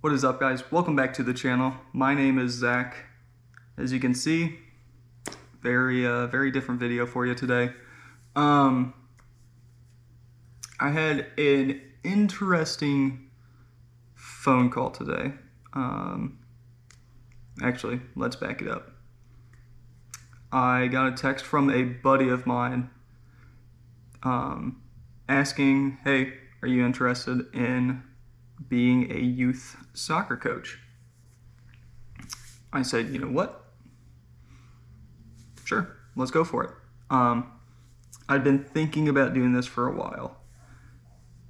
What is up, guys? Welcome back to the channel. My name is Zach. As you can see, very different video for you today. I had an interesting phone call today. Actually, let's back it up. I got a text from a buddy of mine asking, hey, are you interested in being a youth soccer coach? I said, you know what? Sure, let's go for it. I'd been thinking about doing this for a while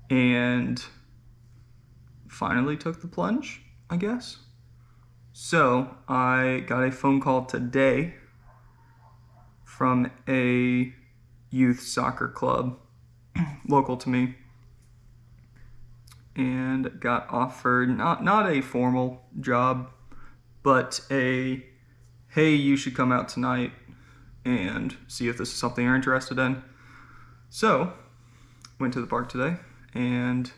and finally took the plunge, I guess. So I got a phone call today from a youth soccer club local to me, and got offered not a formal job, but a, hey, you should come out tonight and see if this is something you're interested in. So went to the park today and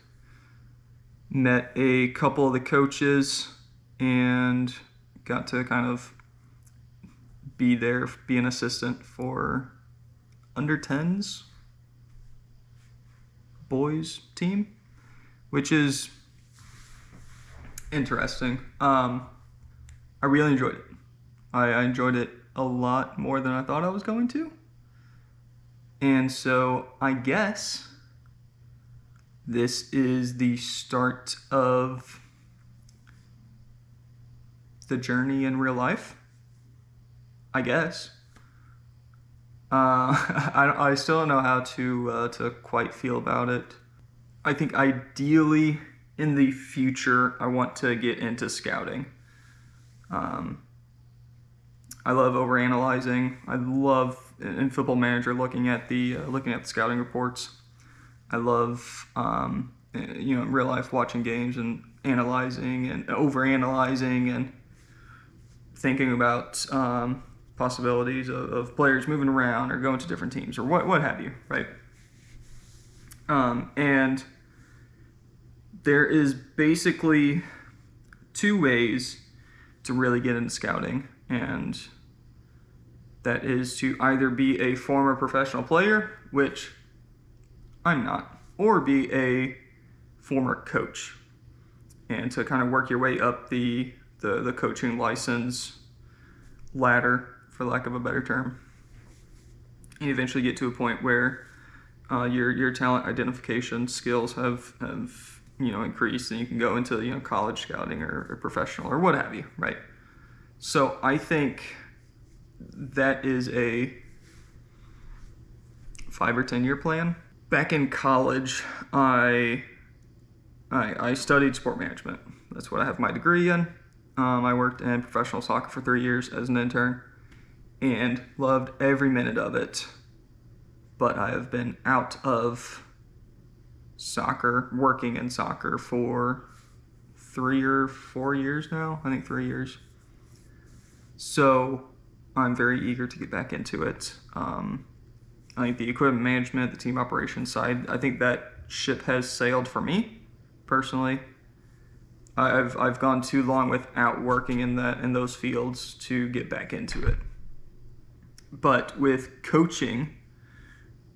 met a couple of the coaches and got to kind of be there, be an assistant for under 10s boys team, which is interesting. I really enjoyed it. I enjoyed it a lot more than I thought I was going to. And so I guess this is the start of the journey in real life, I guess. I still don't know how to quite feel about it. I think ideally in the future I want to get into scouting. I love overanalyzing. I love in Football Manager looking at the scouting reports. I love in real life watching games and analyzing and overanalyzing and thinking about possibilities of players moving around or going to different teams or what have you, right? And there is basically two ways to really get into scouting, and that is to either be a former professional player, which I'm not, or be a former coach, and to kind of work your way up the coaching license ladder, for lack of a better term, and eventually get to a point where your talent identification skills have increased, and you can go into college scouting or professional or what have you, right? So I think that is a 5 or 10 year plan. Back in college, I studied sport management. That's what I have my degree in. I worked in professional soccer for 3 years as an intern and loved every minute of it. But I have been out of soccer, working in soccer for 3 or 4 years now. I think 3 years. So I'm very eager to get back into it. I think the equipment management, the team operations side, I think that ship has sailed for me personally. I've gone too long without working in those fields to get back into it. But with coaching,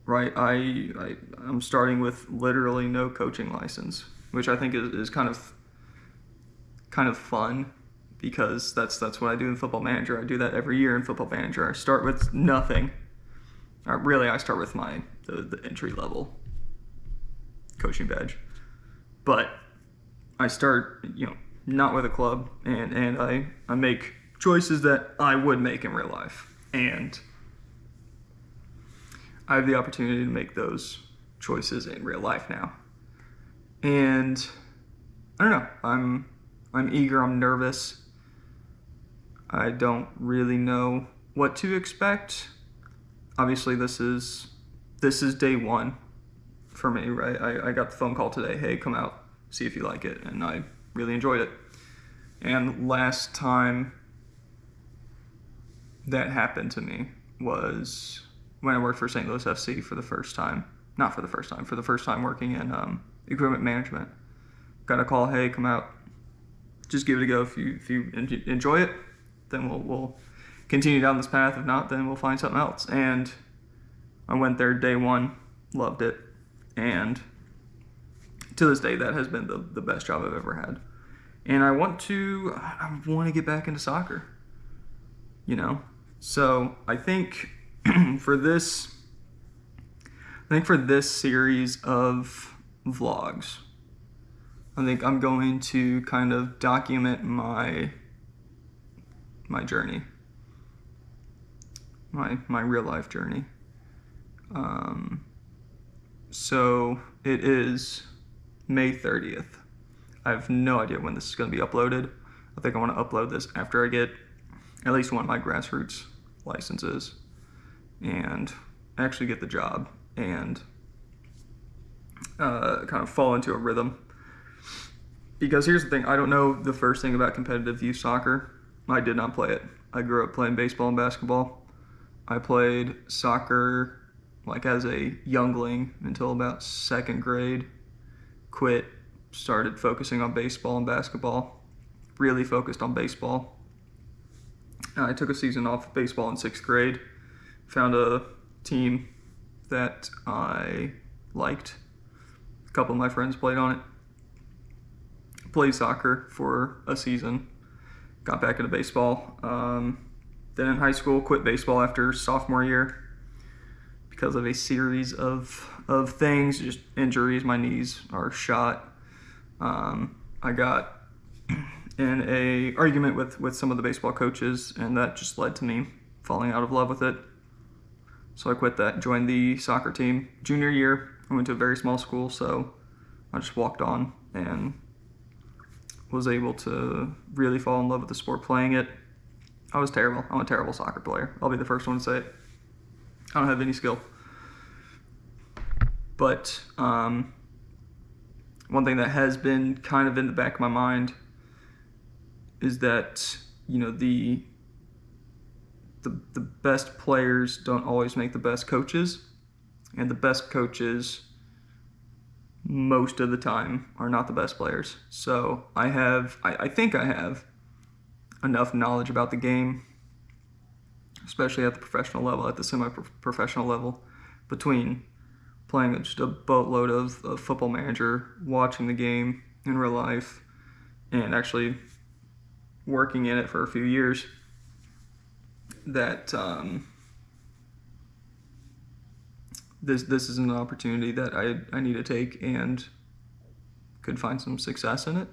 right, I'm starting with literally no coaching license, which I think is kind of fun, because that's what I do in Football Manager. I do that every year in Football Manager. I start with nothing. I start with the entry level coaching badge, but I start not with a club, and I make choices that I would make in real life, and I have the opportunity to make those choices in real life now. And I don't know, I'm eager, I'm nervous. I don't really know what to expect. Obviously this is day one for me, right? I got the phone call today, hey, come out, see if you like it, and I really enjoyed it. And last time that happened to me was when I worked for St. Louis FC for the first time working in equipment management. Got a call, hey, come out, just give it a go. If you enjoy it, then we'll continue down this path. If not, then we'll find something else. And I went there day one, loved it, and to this day, that has been the best job I've ever had. And I want to get back into soccer, you know? So I think for this series of vlogs, I think I'm going to kind of document my journey, my real life journey. So it is May 30th. I have no idea when this is going to be uploaded. I think I want to upload this after I get at least one of my grassroots licenses and actually get the job and kind of fall into a rhythm. Because here's the thing, I don't know the first thing about competitive youth soccer. I did not play it. I grew up playing baseball and basketball. I played soccer like as a youngling until about second grade. Quit, started focusing on baseball and basketball. Really focused on baseball. I took a season off of baseball in sixth grade. Found a team that I liked. A couple of my friends played on it. Played soccer for a season. Got back into baseball. Then in high school, quit baseball after sophomore year because of a series of things, just injuries. My knees are shot. I got in a argument with some of the baseball coaches, and that just led to me falling out of love with it. So I quit that, joined the soccer team. Junior year, I went to a very small school, so I just walked on and was able to really fall in love with the sport playing it. I was terrible. I'm a terrible soccer player. I'll be the first one to say it. I don't have any skill. But one thing that has been kind of in the back of my mind is that, you know, the best players don't always make the best coaches, and the best coaches most of the time are not the best players. So I think I have enough knowledge about the game, especially at the professional level, at the semi-professional level, between playing just a boatload of Football Manager, watching the game in real life, and actually working in it for a few years, that this is an opportunity that I need to take and could find some success in it.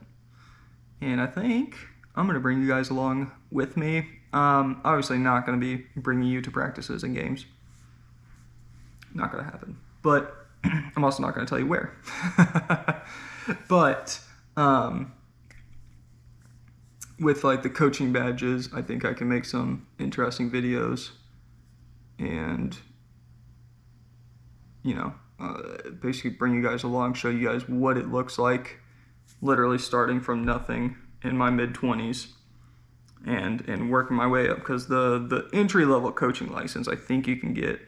And I think I'm going to bring you guys along with me. Obviously not going to be bringing you to practices and games. Not going to happen. But I'm also not going to tell you where. But with like the coaching badges, I think I can make some interesting videos and, you know, basically bring you guys along, show you guys what it looks like, literally starting from nothing in my mid-20s and working my way up. Because the entry-level coaching license, I think you can get,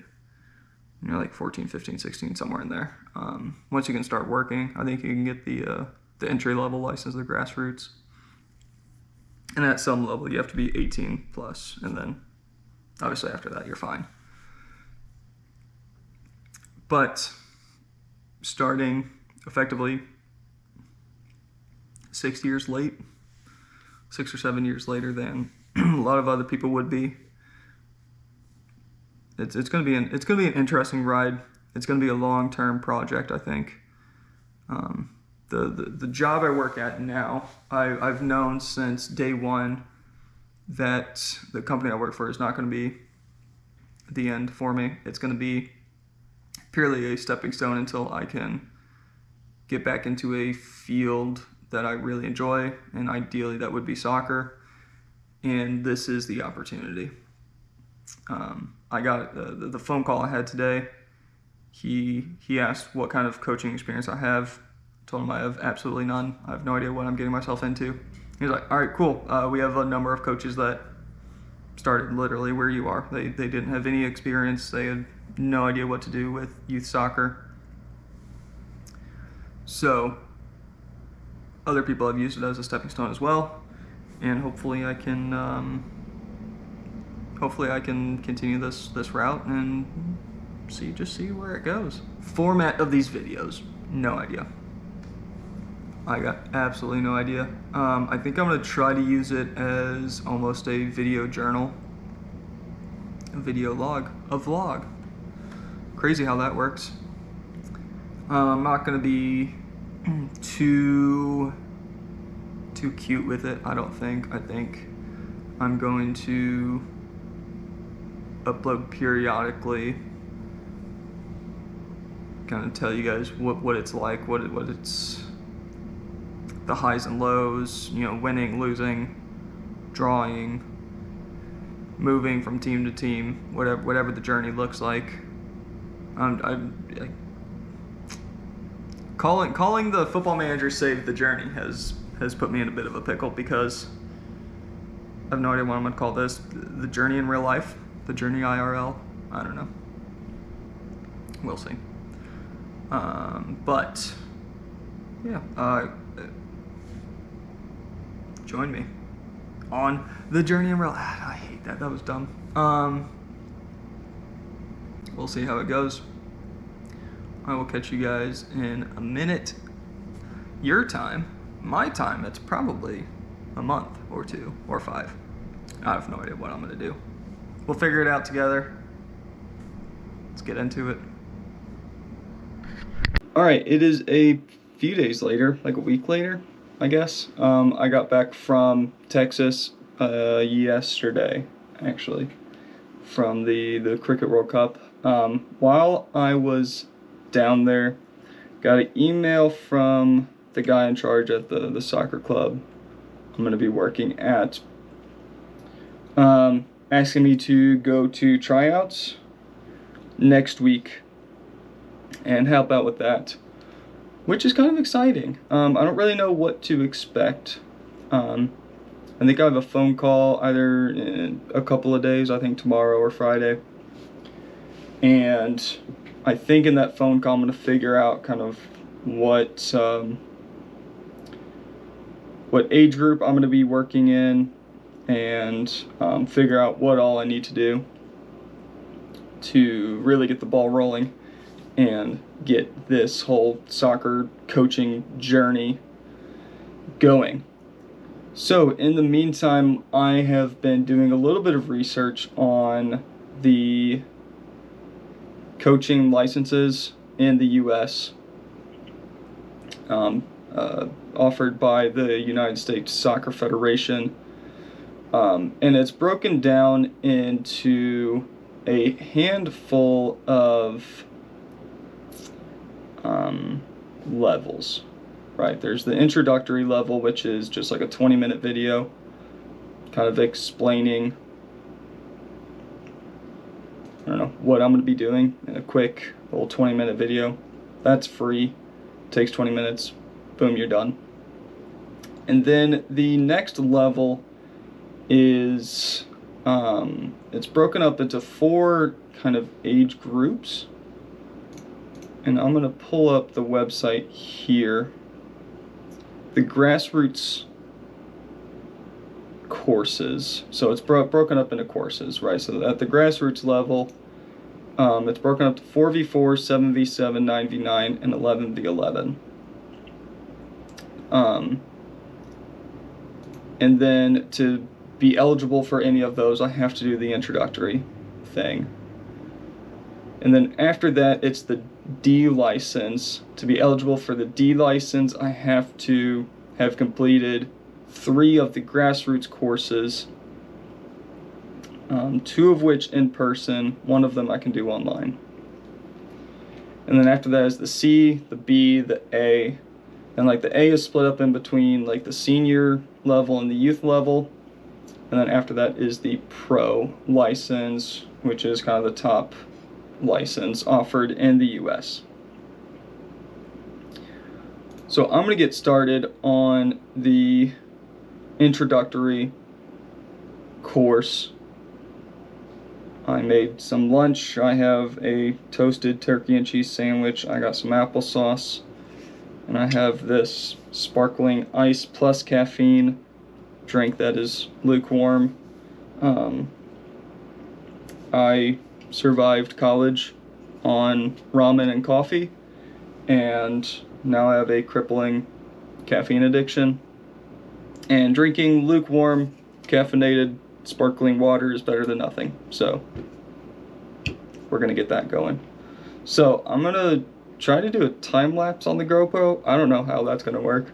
you know, like 14, 15, 16, somewhere in there. Once you can start working, I think you can get the entry-level license, the grassroots. And at some level, you have to be 18 plus, and then obviously after that, you're fine. But starting effectively 6 or 7 years later than a lot of other people would be, it's going to be an interesting ride. It's going to be a long-term project, I think. The job I work at now, I've known since day one that the company I work for is not going to be the end for me. It's going to be purely a stepping stone until I can get back into a field that I really enjoy, and ideally that would be soccer. And this is the opportunity. I got the phone call I had today. He asked what kind of coaching experience I have. I told him I have absolutely none. I have no idea what I'm getting myself into. He's like, all right, cool. We have a number of coaches that started literally where you are. They didn't have any experience. They had no idea what to do with youth soccer. So other people have used it as a stepping stone as well, and hopefully I can continue this route and see where it goes. Format of these videos, no idea. I got absolutely no idea. I think I'm gonna try to use it as almost a video journal, a video log, a vlog. Crazy how that works. I'm not gonna be too cute with it, I don't think. I think I'm going to upload periodically, kind of tell you guys what it's like, what it's, the highs and lows, you know, winning, losing, drawing, moving from team to team, whatever the journey looks like. Calling the Football Manager Save the Journey has put me in a bit of a pickle, because I have no idea what I'm gonna call this. The journey in real life, the journey IRL. I don't know. We'll see. But yeah, join me on the journey in real. I hate that. That was dumb. We'll see how it goes. I will catch you guys in a minute. Your time, my time, it's probably a month or 2 or 5. I have no idea what I'm gonna do. We'll figure it out together. Let's get into it. All right, it is a few days later, like a week later, I guess. I got back from Texas yesterday, actually, from the Cricket World Cup. While I was down there, got an email from the guy in charge at the soccer club I'm going to be working at, asking me to go to tryouts next week and help out with that, which is kind of exciting. I don't really know what to expect. I think I have a phone call either in a couple of days, I think tomorrow or Friday, and I think in that phone call I'm going to figure out kind of what age group I'm going to be working in, and figure out what all I need to do to really get the ball rolling and get this whole soccer coaching journey going. So in the meantime, I have been doing a little bit of research on the coaching licenses in the U.S. Offered by the United States Soccer Federation, and it's broken down into a handful of levels, right? There's the introductory level, which is just like a 20-minute video kind of explaining, I don't know, what I'm going to be doing in a quick little 20-minute video. That's free, takes 20 minutes, boom, you're done. And then the next level is, it's broken up into 4 kind of age groups. And I'm going to pull up the website here. The grassroots courses. So it's broken up into courses, right? So at the grassroots level, it's broken up to 4v4, 7v7, 9v9, and 11v11. And then to be eligible for any of those, I have to do the introductory thing. And then after that, it's the D license. To be eligible for the D license, I have to have completed 3 of the grassroots courses, 2 of which in person, 1 of them I can do online. And then after that is the C, the B, the A. And like the A is split up in between like the senior level and the youth level. And then after that is the pro license, which is kind of the top license offered in the US. So I'm going to get started on the introductory course. I made some lunch. I have a toasted turkey and cheese sandwich. I got some applesauce. And I have this sparkling ice plus caffeine drink that is lukewarm. I survived college on ramen and coffee, and now I have a crippling caffeine addiction. And drinking lukewarm, caffeinated, sparkling water is better than nothing. So we're gonna get that going. So I'm gonna try to do a time lapse on the GoPro. I don't know how that's gonna work.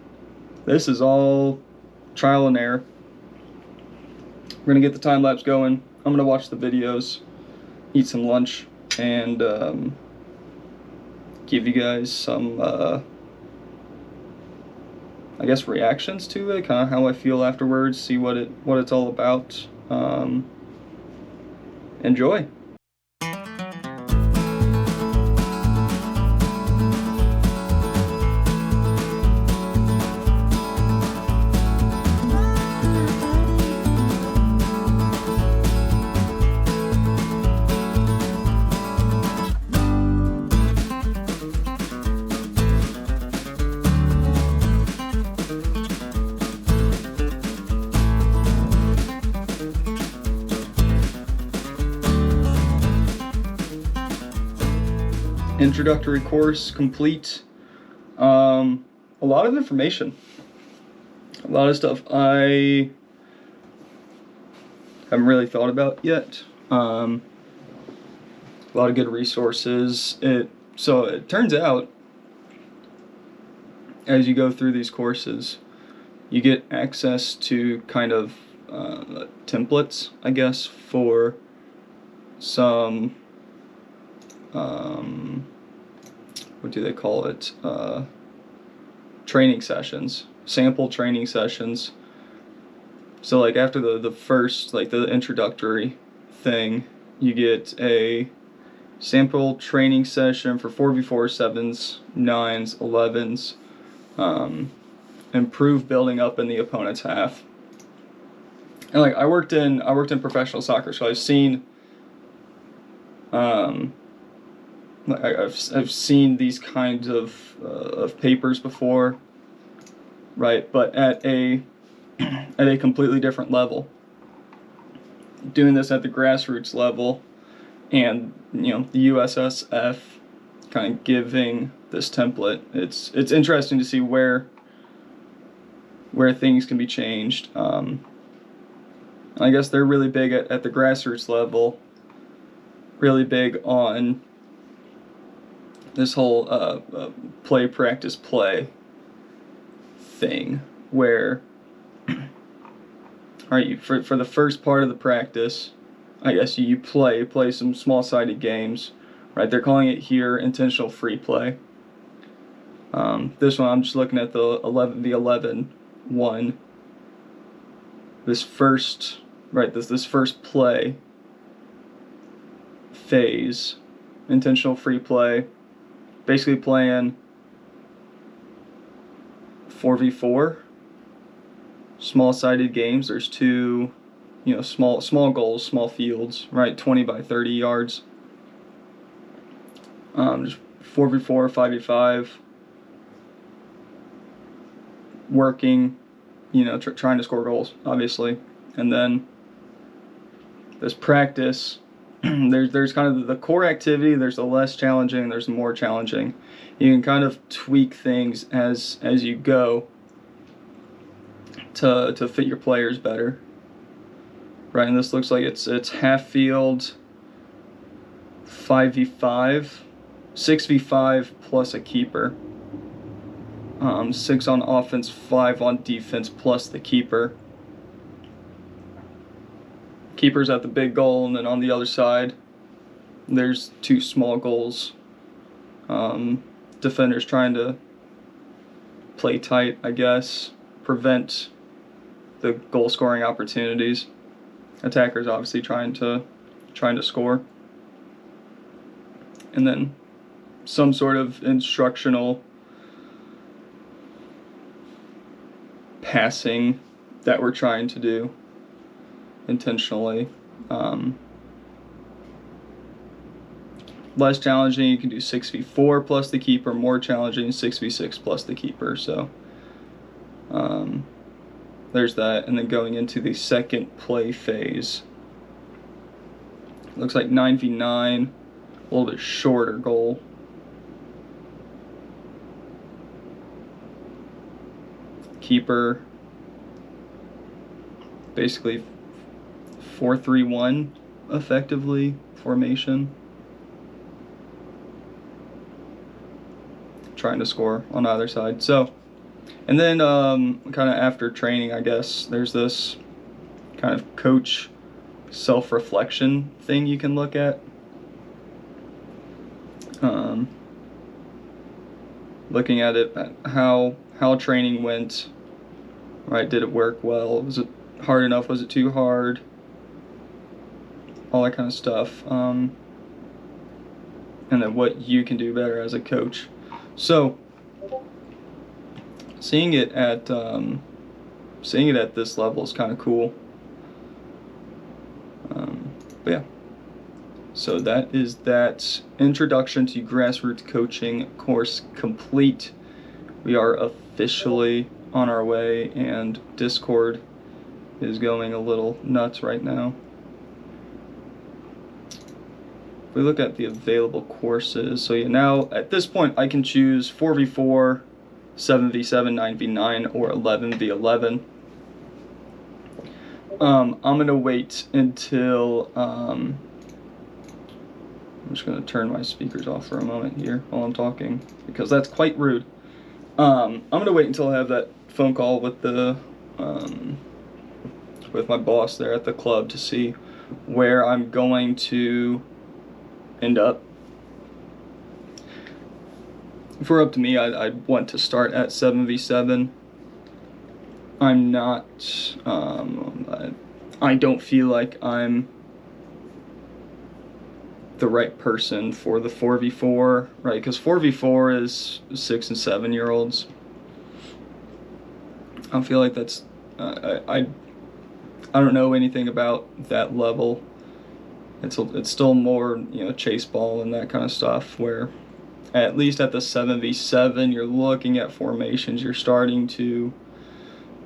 This is all trial and error. We're gonna get the time lapse going. I'm gonna watch the videos, eat some lunch, and give you guys some, I guess, reactions to it, kind of how I feel afterwards, see what it's all about. Enjoy. Introductory course complete. A lot of information, a lot of stuff I haven't really thought about yet. A lot of good resources. So it turns out, as you go through these courses, you get access to kind of templates, I guess, for some what do they call it? Training sessions, sample training sessions. So like after the first, like the introductory thing, you get a sample training session for 4v4, 7s, 9s, 11s, improve building up in the opponent's half. And like I worked in professional soccer, so I've seen I've seen these kinds of papers before, right? But at a completely different level. Doing this at the grassroots level, and the USSF kind of giving this template. It's interesting to see where things can be changed. I guess they're really big at the grassroots level. Really big on this whole play, practice, play thing, where alright, for the first part of the practice, I guess you play some small-sided games, right? They're calling it here intentional free play. This one I'm just looking at the 11 one. This first play phase, intentional free play, basically playing 4v4 small-sided games. There's two, small goals, small fields, right? 20 by 30 yards. Just 4v4, 5v5, working, trying to score goals, obviously. And then this practice, there's kind of the core activity, there's the less challenging, there's the more challenging. You can kind of tweak things as you go to fit your players better, right? And this looks like it's half field, 5v5, 6v5 plus a keeper, 6 on offense, 5 on defense plus the keeper. Keeper's at the big goal, and then on the other side there's 2 small goals. Defenders trying to play tight, I guess, prevent the goal scoring opportunities. Attackers obviously trying to score. And then some sort of instructional passing that we're trying to do less challenging, you can do 6v4 plus the keeper. More challenging, 6v6 plus the keeper. So there's that. And then going into the second play phase, looks like 9v9, a little bit shorter goal. Keeper, basically 4-3-1 effectively formation. Trying to score on either side. So, and then kind of after training, I guess, there's this kind of coach self-reflection thing you can look at. Looking at it, at how training went, right? Did it work well? Was it hard enough? Was it too hard? All that kind of stuff. And then what you can do better as a coach. So, seeing it at this level is kind of cool. But yeah. So that is that Introduction to Grassroots Coaching course complete. We are officially on our way, and Discord is going a little nuts right now. If we look at the available courses, so yeah, now at this point I can choose 4v4, 7v7, 9v9, or 11v11. I'm gonna wait until I'm just gonna turn my speakers off for a moment here while I'm talking, because that's quite rude. I'm gonna wait until I have that phone call with the with my boss there at the club to see where I'm going to end up. If we're up to me, I'd want to start at 7v7. I'm not, I don't feel like I'm the right person for the 4v4, right? Because 4v4 is 6 and 7 year olds. I feel like that's, I don't know anything about that level. It's still more, you know, chase ball and that kind of stuff, where at least at the 7v7 you're looking at formations, you're starting to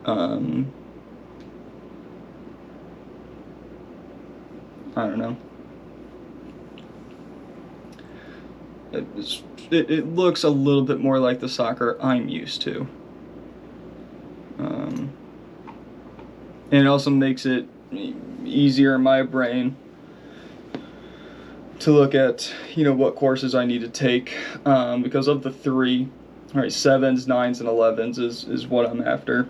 I don't know. It looks a little bit more like the soccer I'm used to. And it also makes it easier in my brain to look at, you know, what courses I need to take, because of the three, right? 7s, 9s, and 11s is what I'm after.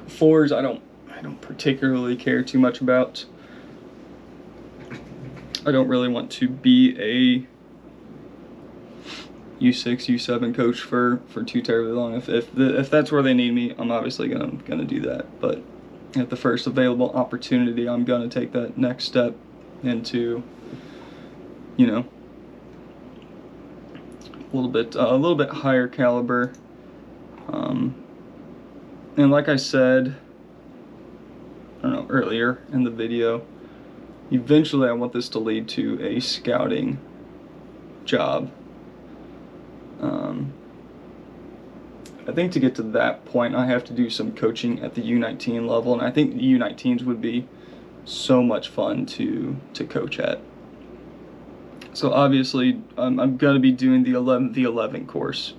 4s, I don't particularly care too much about. I don't really want to be a U6, U7 coach for too terribly long. If that's where they need me, I'm obviously gonna do that. But at the first available opportunity, I'm gonna take that next step into, you know, a little bit higher caliber. And like I said, I don't know, earlier in the video, eventually I want this to lead to a scouting job. I think to get to that point, I have to do some coaching at the U19 level, and I think the U19s would be so much fun to coach at. So obviously, I'm going to be doing the 11v11 course.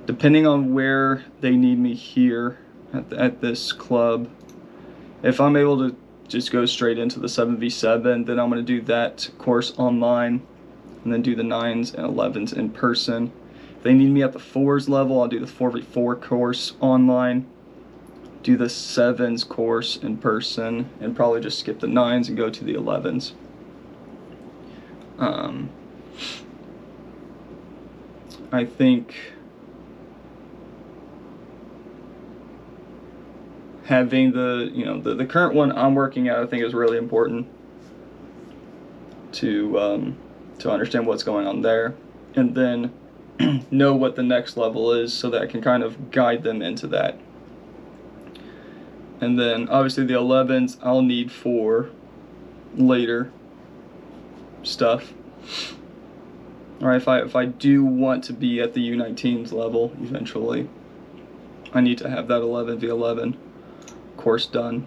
Depending on where they need me here at this club, if I'm able to just go straight into the 7v7, then I'm going to do that course online, and then do the 9s and 11s in person. If they need me at the 4s level, I'll do the 4v4 course online, do the 7s course in person, and probably just skip the 9s and go to the 11s. I think having the current one I'm working at, I think is really important to understand what's going on there, and then know what the next level is so that I can kind of guide them into that. And then obviously the 11s I'll need for later, stuff. Or if I do want to be at the U19s level eventually, I need to have that 11v11 course done.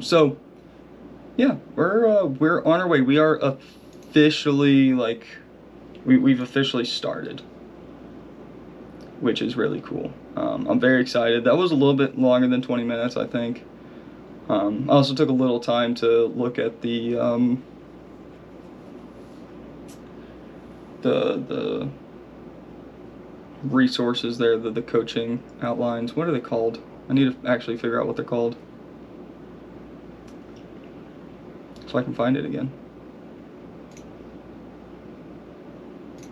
So yeah, we're on our way. We are officially, like, we've officially started, which is really cool. I'm very excited. That was a little bit longer than 20 minutes, I think. I also took a little time to look at the resources there, the coaching outlines. What are they called? I need to actually figure out what they're called so I can find it again.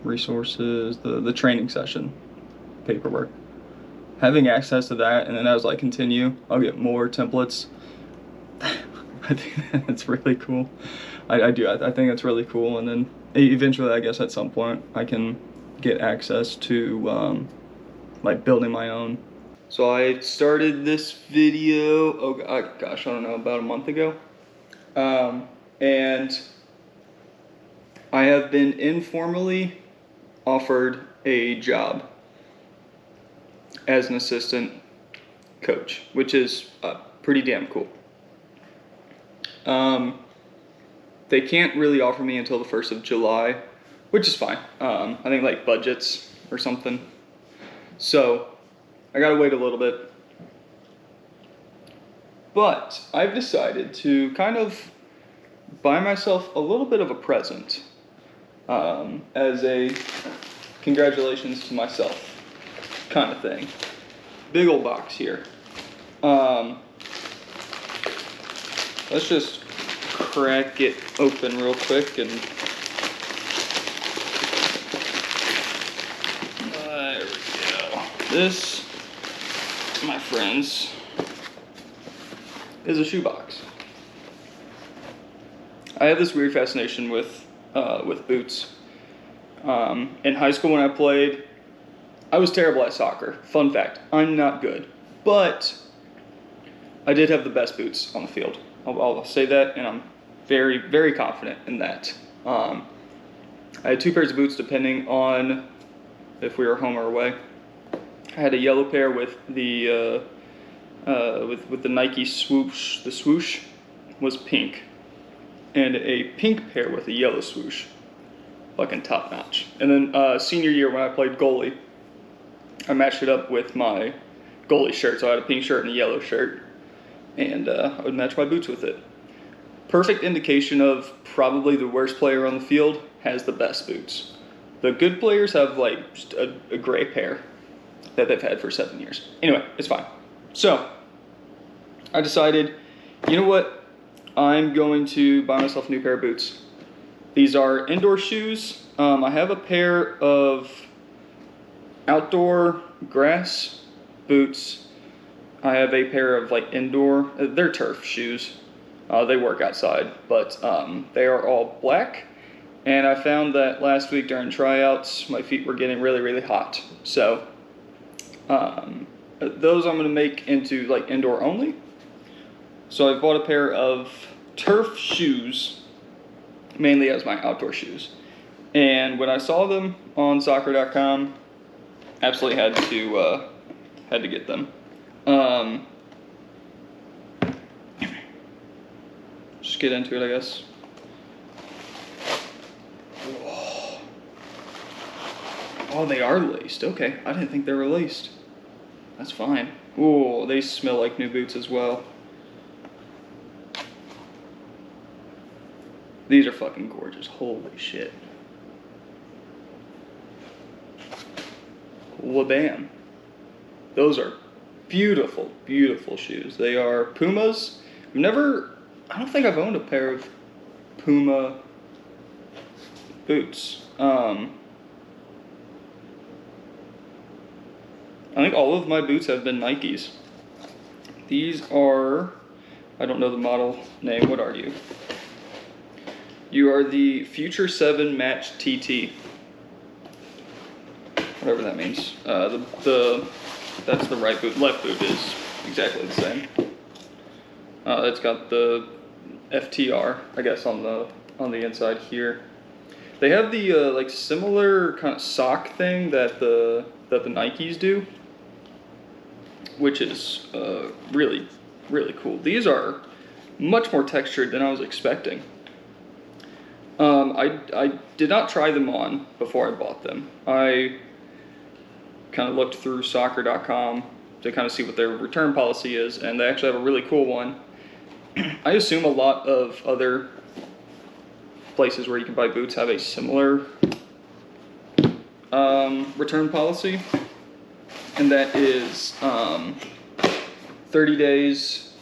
Resources, the training session paperwork. Having access to that, and then as I continue, I'll get more templates. I think that's really cool. I think it's really cool, and then eventually, I guess at some point, I can get access to like building my own. So I started this video, oh gosh, I don't know, about a month ago. And I have been informally offered a job as an assistant coach, which is pretty damn cool. They can't really offer me until the 1st of July, which is fine. I think like budgets or something. So I gotta wait a little bit. But I've decided to kind of buy myself a little bit of a present as a congratulations to myself kind of thing. Big old box here. Let's just crack it open real quick and there we go. This, my friends, is a shoebox. I have this weird fascination with boots. In high school when I played, I was terrible at soccer. Fun fact, I'm not good, but I did have the best boots on the field. I'll say that, and I'm very, very confident in that. I had 2 pairs of boots depending on if we were home or away. I had a yellow pair with the with the Nike swoosh. The swoosh was pink, and a pink pair with a yellow swoosh. Fucking top notch. And then senior year when I played goalie, I matched it up with my goalie shirt. So I had a pink shirt and a yellow shirt, and I would match my boots with it. Perfect indication of probably the worst player on the field has the best boots. The good players have like just a gray pair that they've had for 7 years. Anyway, it's fine. So I decided, you know what? I'm going to buy myself a new pair of boots. These are indoor shoes. I have a pair of outdoor grass boots. I have a pair of like indoor, they're turf shoes. They work outside, but they are all black. And I found that last week during tryouts, my feet were getting really, really hot. So those I'm gonna make into like indoor only. So I bought a pair of turf shoes, mainly as my outdoor shoes. And when I saw them on soccer.com, absolutely had to get them. Just get into it, I guess. Whoa. Oh, they are laced. Okay, I didn't think they were laced. That's fine. Ooh, they smell like new boots as well. These are fucking gorgeous. Holy shit. Wabam. Those are beautiful, beautiful shoes. They are Pumas. I don't think I've owned a pair of Puma boots. I think all of my boots have been Nikes. These are, I don't know the model name. What are you? You are the Future 7 Match TT. Whatever that means. That's the right boot. Left boot is exactly the same. It's got the FTR, I guess, on the on the inside here. They have the like similar kind of sock thing that the Nikes do, which is really cool. These are much more textured than I was expecting. I did not try them on before I bought them. I kind of looked through soccer.com to kind of see what their return policy is, and they actually have a really cool one. I assume a lot of other places where you can buy boots have a similar return policy, and that is 30 days,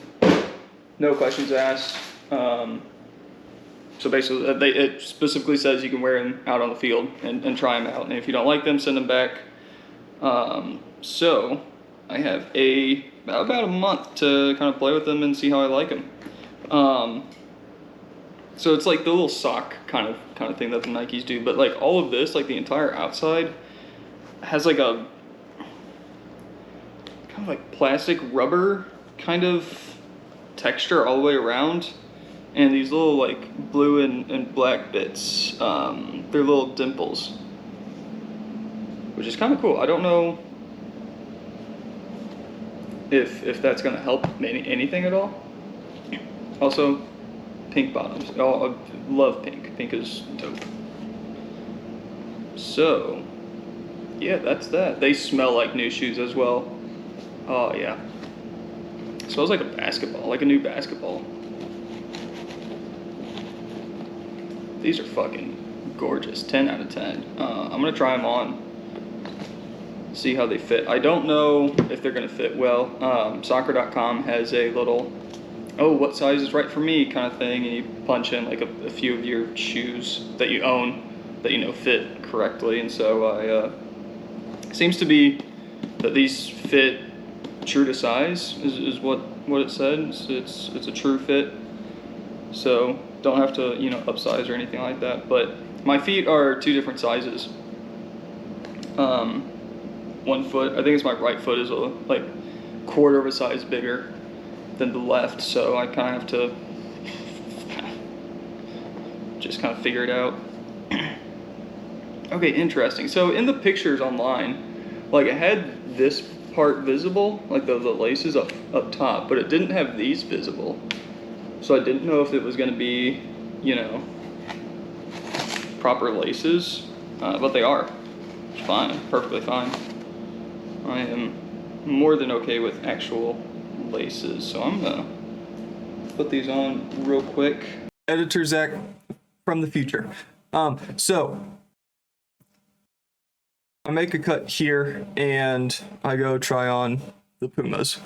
no questions asked. So basically, it specifically says you can wear them out on the field and try them out, and if you don't like them, send them back. So I have about a month to kind of play with them and see how I like them. So it's like the little sock kind of thing that the Nikes do, but like all of this, like the entire outside, has like a kind of like plastic rubber kind of texture all the way around. And these little like blue and black bits, they're little dimples, which is kind of cool. I don't know if that's gonna help anything at all. Also, pink bottoms. Oh, I love pink. Pink is dope. So, yeah, that's that. They smell like new shoes as well. Oh yeah. It smells like a basketball, like a new basketball. These are fucking gorgeous. 10 out of 10. I'm gonna try them on, see how they fit. I don't know if they're gonna fit well. Soccer.com has a little, oh, what size is right for me kind of thing, and you punch in like a few of your shoes that you own that you know fit correctly, and so seems to be that these fit true to size is what it said. It's a true fit, so don't have to, you know, upsize or anything like that. But my feet are two different sizes. One foot, I think it's my right foot, is like quarter of a size bigger than the left, so I kind of have to just kind of figure it out. Okay, interesting. So in the pictures online, like it had this part visible, like the laces up top, but it didn't have these visible. So I didn't know if it was going to be, you know, proper laces, but they are. It's fine, perfectly fine. I am more than okay with actual laces, so I'm gonna put these on real quick. Editor Zach from the future. So I make a cut here and I go try on the Pumas.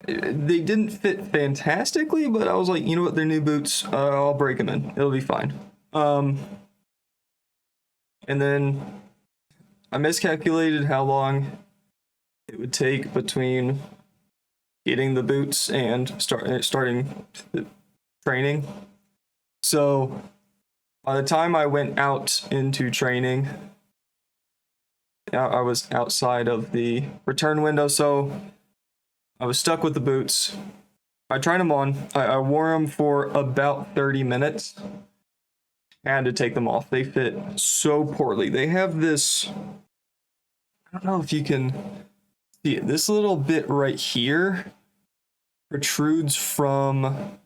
They didn't fit fantastically, but I was like, you know what, they're new boots. I'll break them in. It'll be fine. And then I miscalculated how long it would take between getting the boots and starting the training. So by the time I went out into training, I was outside of the return window, so I was stuck with the boots. I tried them on. I wore them for about 30 minutes. I had to take them off. They fit so poorly. They have this, I don't know if you can see it, this little bit right here protrudes from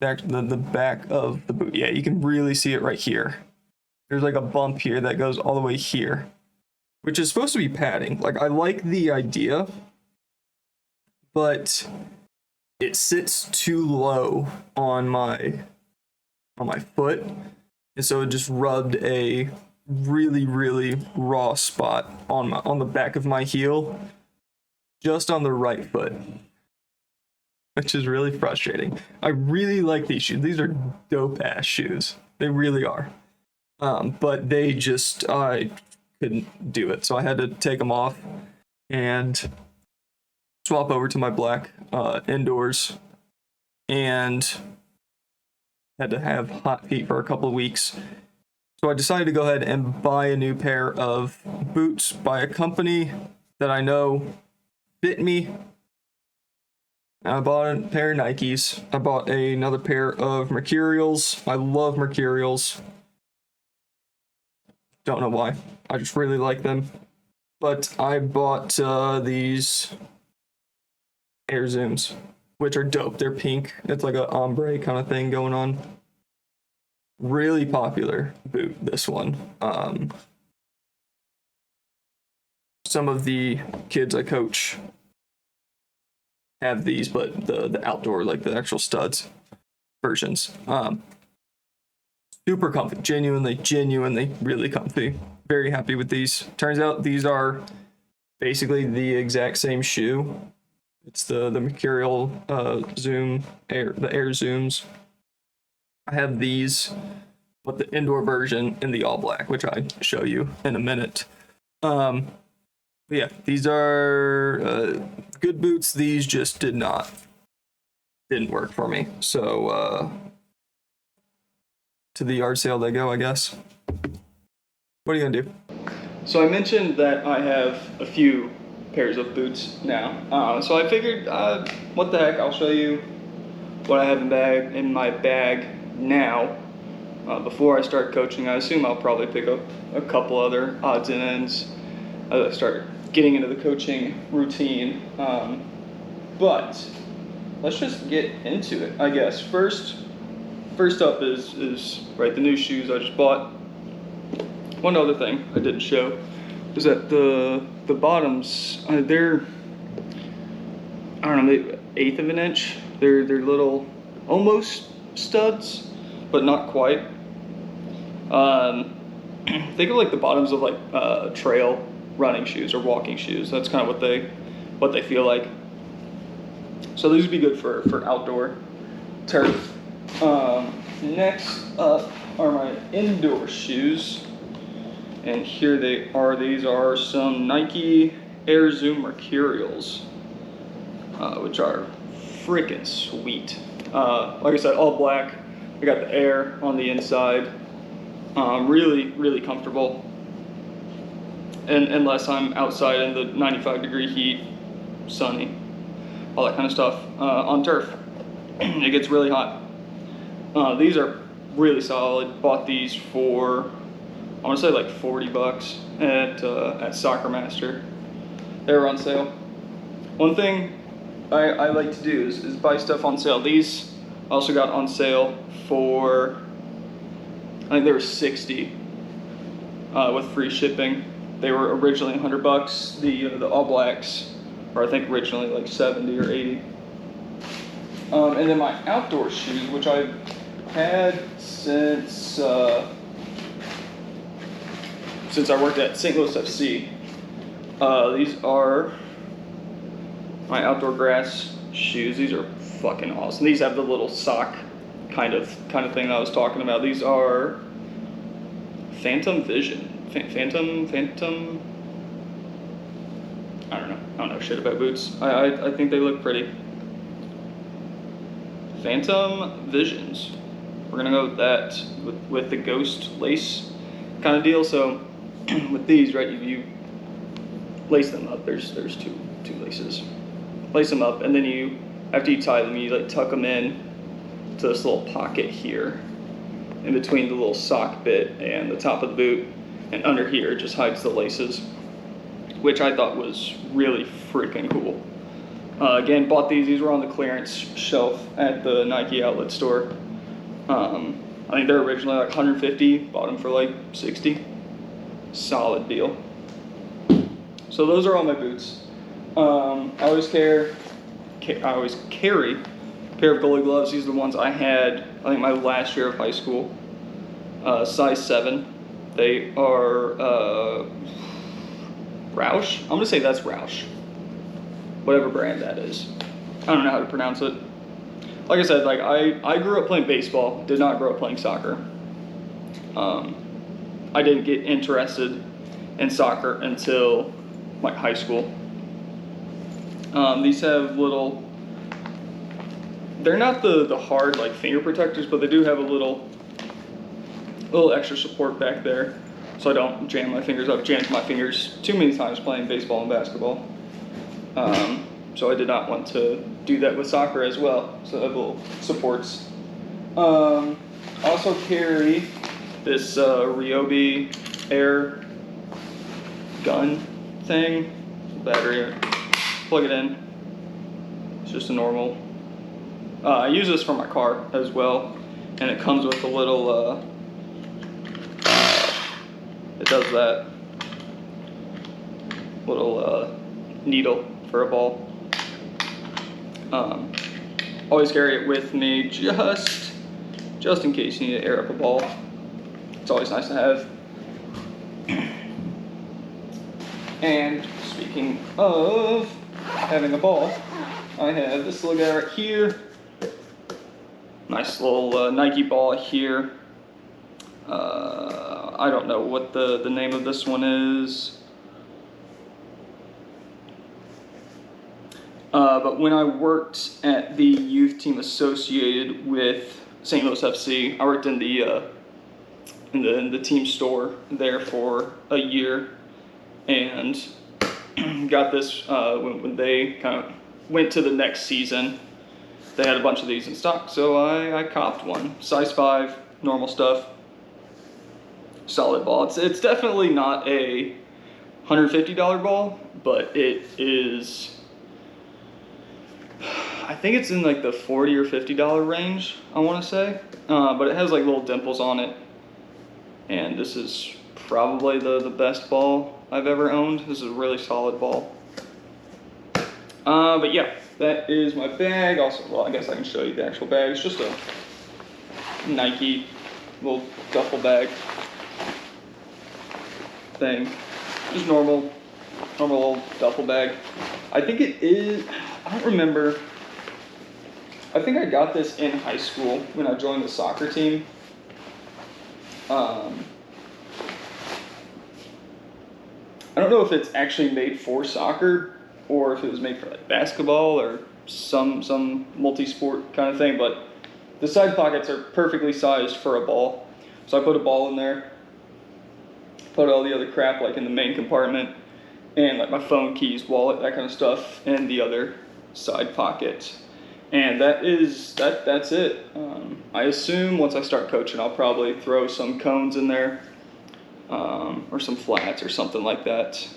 the back of the boot. Yeah, you can really see it right here. There's like a bump here that goes all the way here, which is supposed to be padding. Like, I like the idea, but it sits too low on my foot, and so it just rubbed a really raw spot on the back of my heel, just on the right foot, which is really frustrating. I really like these shoes. These are dope ass shoes. They really are. But they just, I couldn't do it, so I had to take them off and swap over to my black indoors, and had to have hot feet for a couple of weeks. So I decided to go ahead and buy a new pair of boots by a company that I know fit me. I bought a pair of Nikes. I bought another pair of Mercurials. I love Mercurials. Don't know why. I just really like them. But I bought these Air Zooms, which are dope. They're pink. It's like a ombre kind of thing going on. Really popular boot, this one. Some of the kids I coach have these, but the outdoor, like the actual studs versions. Super comfy, genuinely really comfy. Very happy with these. Turns out these are basically the exact same shoe. It's the Mercurial Zoom Air, the Air Zooms. I have these, but the indoor version in the all black, which I show you in a minute. But yeah, these are good boots. These just didn't work for me. So to the yard sale they go, I guess. What are you gonna do? So I mentioned that I have a few pairs of boots now. So I figured, what the heck, I'll show you what I have in my bag now. Before I start coaching, I assume I'll probably pick up a couple other odds and ends as I start getting into the coaching routine. But let's just get into it, I guess. First up is right, the new shoes I just bought. One other thing I didn't show is that the bottoms, they're, I don't know, maybe 1/8 of an inch. They're little, almost studs, but not quite. Think of like the bottoms of like trail running shoes or walking shoes. That's kind of what they feel like. So these would be good for outdoor turf. Next up are my indoor shoes, and here they are. These are some Nike Air Zoom Mercurials, which are freaking sweet. Like I said, all black. I got the Air on the inside. Really comfortable. And unless I'm outside in the 95-degree heat, sunny, all that kind of stuff, on turf, it gets really hot. These are really solid. Bought these for, I want to say like $40 at Soccer Master. They were on sale. One thing I like to do is buy stuff on sale. These I also got on sale for, I think they were $60 with free shipping. They were originally $100. The All Blacks were, I think, originally like 70 or 80. And then my outdoor shoes, which I've had since I worked at St. Louis FC. These are my outdoor grass shoes. These are fucking awesome. These have the little sock kind of thing I was talking about. These are Phantom Vision. Phantom. I don't know shit about boots. I think they look pretty. Phantom Visions. We're gonna go with that with the ghost lace kind of deal. So with these, right, you lace them up. There's two laces. Lace them up, and then after you tie them, you like tuck them in to this little pocket here, in between the little sock bit and the top of the boot, and under here it just hides the laces, which I thought was really freaking cool. Again, bought these. These were on the clearance shelf at the Nike outlet store. I think they're originally like $150. Bought them for like $60. Solid deal. So those are all my boots. I always carry a pair of goalie gloves. These are the ones I had, I think, my last year of high school. Size 7. They are Roush. I'm gonna say that's Roush. Whatever brand that is. I don't know how to pronounce it. Like I said, like I grew up playing baseball, did not grow up playing soccer. I didn't get interested in soccer until like high school. These have little, they're not the hard like finger protectors, but they do have a little extra support back there, so I don't jam my fingers up. Jammed my fingers too many times playing baseball and basketball. so I did not want to do that with soccer as well. So I have little supports. Also carry this Ryobi air gun thing, battery, plug it in. It's just a normal. I use this for my car as well, and it comes with a little, it does that, little needle for a ball. Always carry it with me just in case you need to air up a ball. It's always nice to have. And speaking of having a ball, I have this little guy right here. Nice little Nike ball here. I don't know what the name of this one is. But when I worked at the youth team associated with St. Louis FC, I worked in the team store there for a year, and got this when they kind of went to the next season. They had a bunch of these in stock, so I copped one. Size 5, normal stuff, solid ball. It's definitely not a $150 ball, but it is. I think it's in like the $40 or $50 range, I want to say, but it has like little dimples on it, and this is probably the best ball I've ever owned. This is a really solid ball. But yeah, that is my bag. Also, well, I guess I can show you the actual bag. It's just a Nike little duffel bag thing. Just normal little duffel bag. I think it is, I don't remember. I think I got this in high school when I joined the soccer team. I don't know if it's actually made for soccer or if it was made for like basketball or some multi-sport kind of thing, but the side pockets are perfectly sized for a ball. So I put a ball in there, put all the other crap like in the main compartment, and like my phone, keys, wallet, that kind of stuff in the other side pocket. And that's it. I assume once I start coaching, I'll probably throw some cones in there, or some flats or something like that,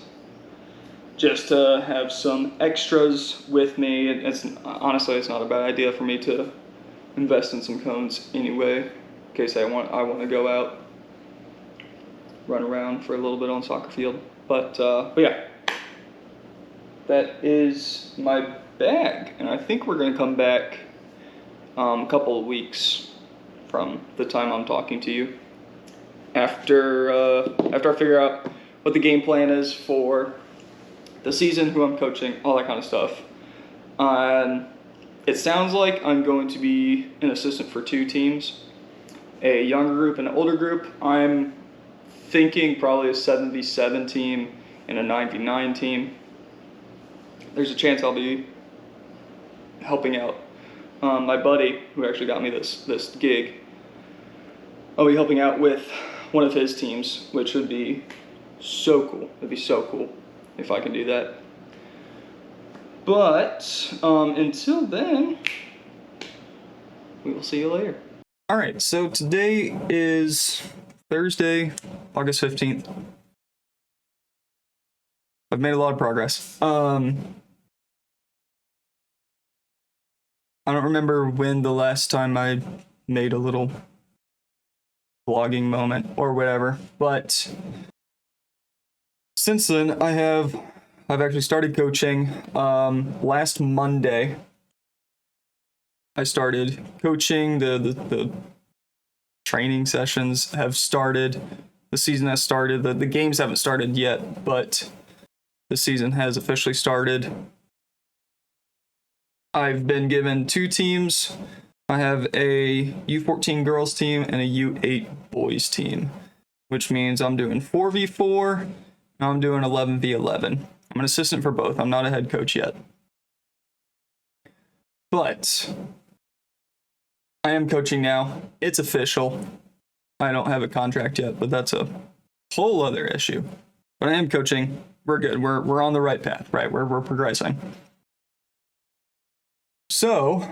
just to have some extras with me. Honestly, it's not a bad idea for me to invest in some cones anyway, in case I want to go out, run around for a little bit on the soccer field. But yeah, that is my bag, and I think we're going to come back a couple of weeks from the time I'm talking to you, after I figure out what the game plan is for the season, who I'm coaching, all that kind of stuff. It sounds like I'm going to be an assistant for 2 teams, a younger group and an older group. I'm thinking probably a 7v7 team and a 9v9 team. There's a chance I'll be helping out my buddy who actually got me this gig. I'll be helping out with one of his teams, which would be so cool. It'd be so cool if I can do that. But until then, we will see you later. All right, so today is Thursday, August 15th. I've made a lot of progress. I don't remember when the last time I made a little vlogging moment or whatever, but since then I've actually started coaching. Last Monday I started coaching. The training sessions have started. The season has started. The games haven't started yet, but the season has officially started. I've been given 2 teams. I have a U14 girls team and a U8 boys team, which means I'm doing 4v4, and I'm doing 11v11. I'm an assistant for both. I'm not a head coach yet. But I am coaching now. It's official. I don't have a contract yet, but that's a whole other issue. But I am coaching. We're good. We're on the right path, right? We're progressing. So,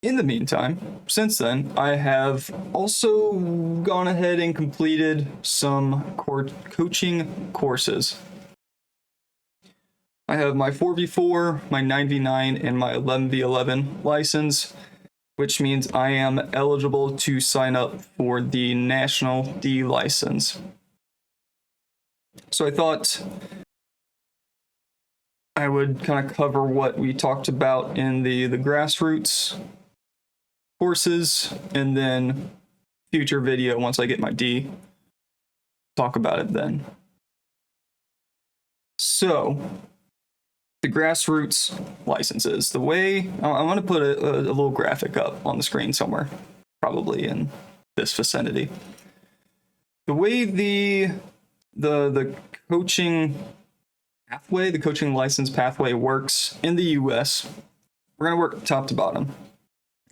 in the meantime, since then, I have also gone ahead and completed some coaching courses. I have my 4v4, my 9v9, and my 11v11 license, which means I am eligible to sign up for the National D license. So I thought I would kind of cover what we talked about in the grassroots courses, and then future video once I get my D, talk about it then. So, the grassroots licenses. The way I'm going to put a little graphic up on the screen somewhere, probably in this vicinity. The way the coaching pathway, the coaching license pathway works in the US, we're going to work top to bottom.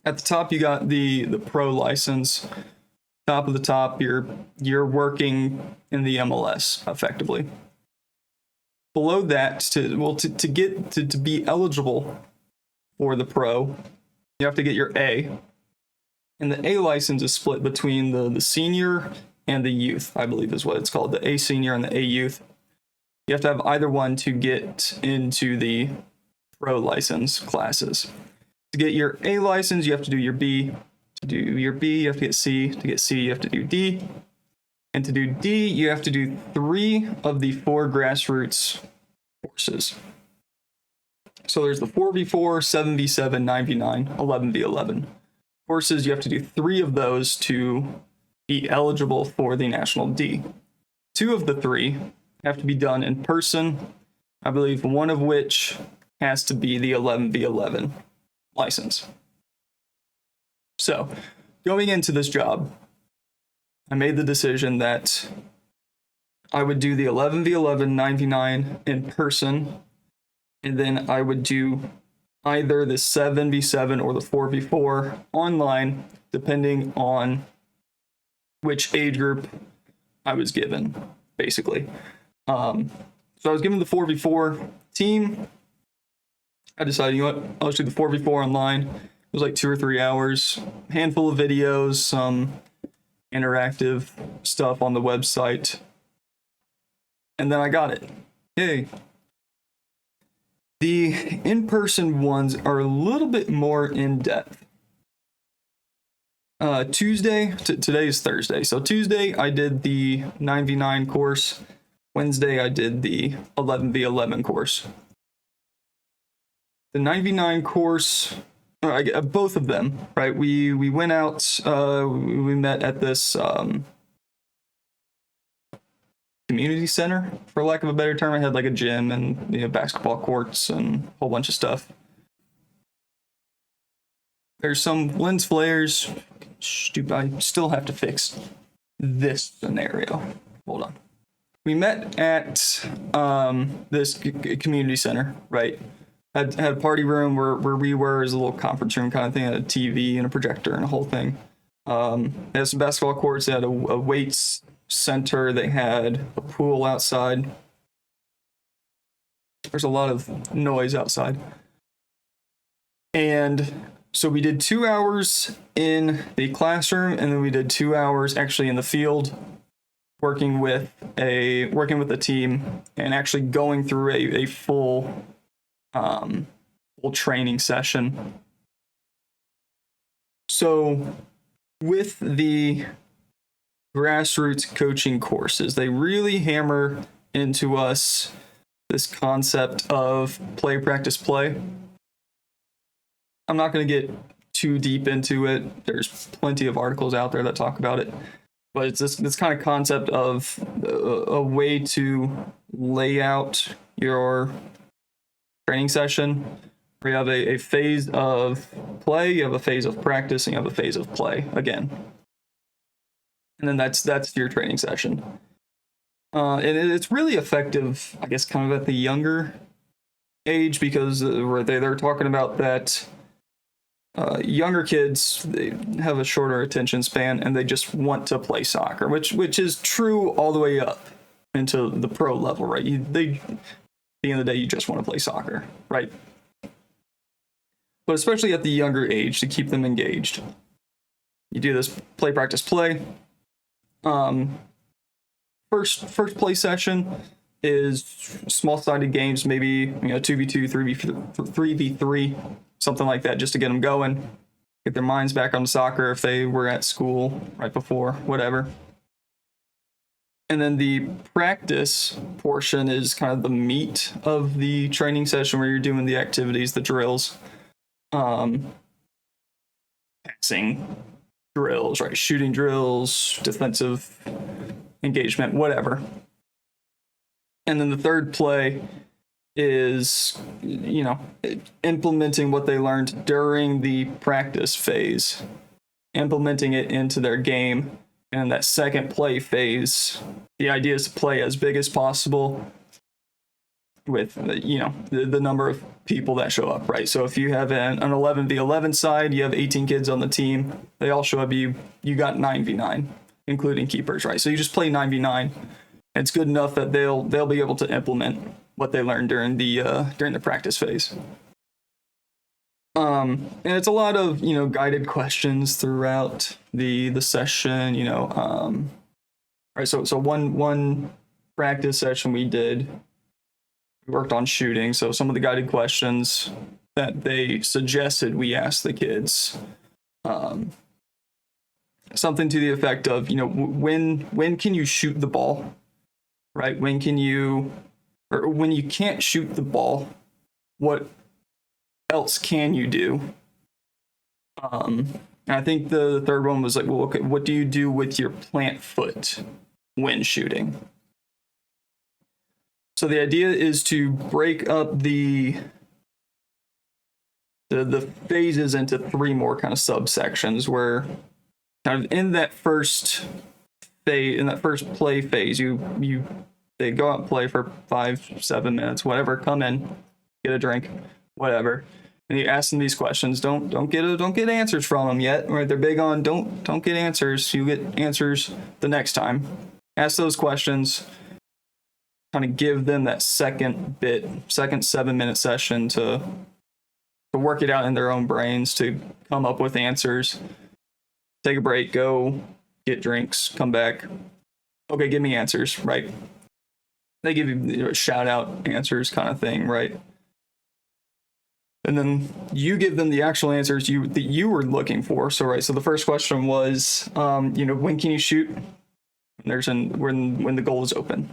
At the top, you got the pro license. Top of the top, you're working in the MLS effectively. Below that, to be eligible for the pro, you have to get your A. And the A license is split between the senior and the youth, I believe is what it's called, the A senior and the A youth. You have to have either one to get into the pro license classes. To get your A license, you have to do your B. To do your B, you have to get C. To get C, you have to do D. And to do D, you have to do 3 of the 4 grassroots courses. So there's the 4v4, 7v7, 9v9, 11v11 courses. You have to do 3 of those to be eligible for the National D. 2 of the 3 have to be done in person. I believe one of which has to be the 11v11 license. So, going into this job, I made the decision that I would do the 11v11, 9v9 in person, and then I would do either the 7v7 or the 4v4 online, depending on which age group I was given, basically. So I was given the 4v4 team. I decided, you know what, I'll just do the 4v4 online. It was like 2 or 3 hours, handful of videos, some interactive stuff on the website, and then I got it. Yay. The in-person ones are a little bit more in-depth. Tuesday, today is Thursday, so Tuesday I did the 9v9 course. Wednesday I did the 11v11 course. The 9v9 course, both of them, right? We went out, we met at this community center, for lack of a better term. I had like a gym and basketball courts and a whole bunch of stuff. There's some lens flares. Stupid, I still have to fix this scenario. Hold on. We met at this community center, right? Had a party room where we were, as a little conference room kind of thing. Had a TV and a projector and a whole thing. They had some basketball courts. They had a weights center. They had a pool outside. There's a lot of noise outside. And so we did 2 hours in the classroom, and then we did 2 hours actually in the field, working with a team and actually going through a full training session. So with the grassroots coaching courses, they really hammer into us this concept of play, practice, play. I'm not going to get too deep into it. There's plenty of articles out there that talk about it. But it's this kind of concept of a way to lay out your training session, where you have a phase of play, you have a phase of practice, and you have a phase of play again. And then that's your training session. And it's really effective, I guess, kind of at the younger age, because they're talking about that younger kids, they have a shorter attention span and they just want to play soccer, which is true all the way up into the pro level, right? At the end of the day, you just want to play soccer, right? but especially at the younger age to keep them engaged. You do this play, practice, play. First play session is small-sided games, maybe 2v2, 3v3, something like that, just to get them going, get their minds back on soccer if they were at school right before, whatever. And then the practice portion is kind of the meat of the training session where you're doing the activities, the drills, passing drills, right? Shooting drills, defensive engagement, whatever. And then the third play is, implementing what they learned during the practice phase, implementing it into their game. And that second play phase, the idea is to play as big as possible with, the number of people that show up, right? So if you have an 11v11 side, you have 18 kids on the team, they all show up, you got 9v9, including keepers, right? So you just play 9v9. It's good enough that they'll be able to implement what they learned during the practice phase. And it's a lot of guided questions throughout the session. Right. So one practice session we worked on shooting. So some of the guided questions that they suggested we ask the kids, something to the effect of when can you shoot the ball, right? When you can't shoot the ball, what else can you do? I think the third one was like, well, okay, what do you do with your plant foot when shooting? So the idea is to break up the phases into three more kind of subsections, where kind of in that first phase, in that first play phase, they go out and play for 5-7 minutes, whatever, come in, get a drink, whatever. And you ask them these questions. Don't get answers from them yet. Right? They're big on don't get answers. You get answers the next time. Ask those questions. Kind of give them that second 7-minute session to work it out in their own brains, to come up with answers. Take a break, go get drinks, come back. Okay, give me answers, right? They give you shout out answers kind of thing, right? And then you give them the actual answers that you were looking for. So the first question was, when can you shoot? When the goal is open.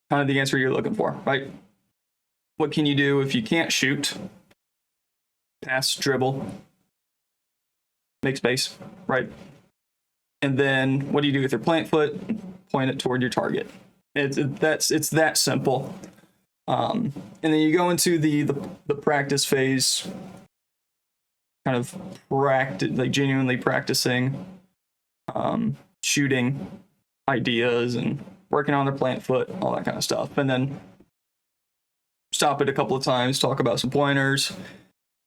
Kind of the answer you're looking for, right? What can you do if you can't shoot? Pass, dribble, make space, right? And then what do you do with your plant foot? Point it toward your target. It's that simple. And then you go into the practice phase, kind of genuinely practicing shooting ideas and working on their plant foot, all that kind of stuff. And then stop it a couple of times, talk about some pointers.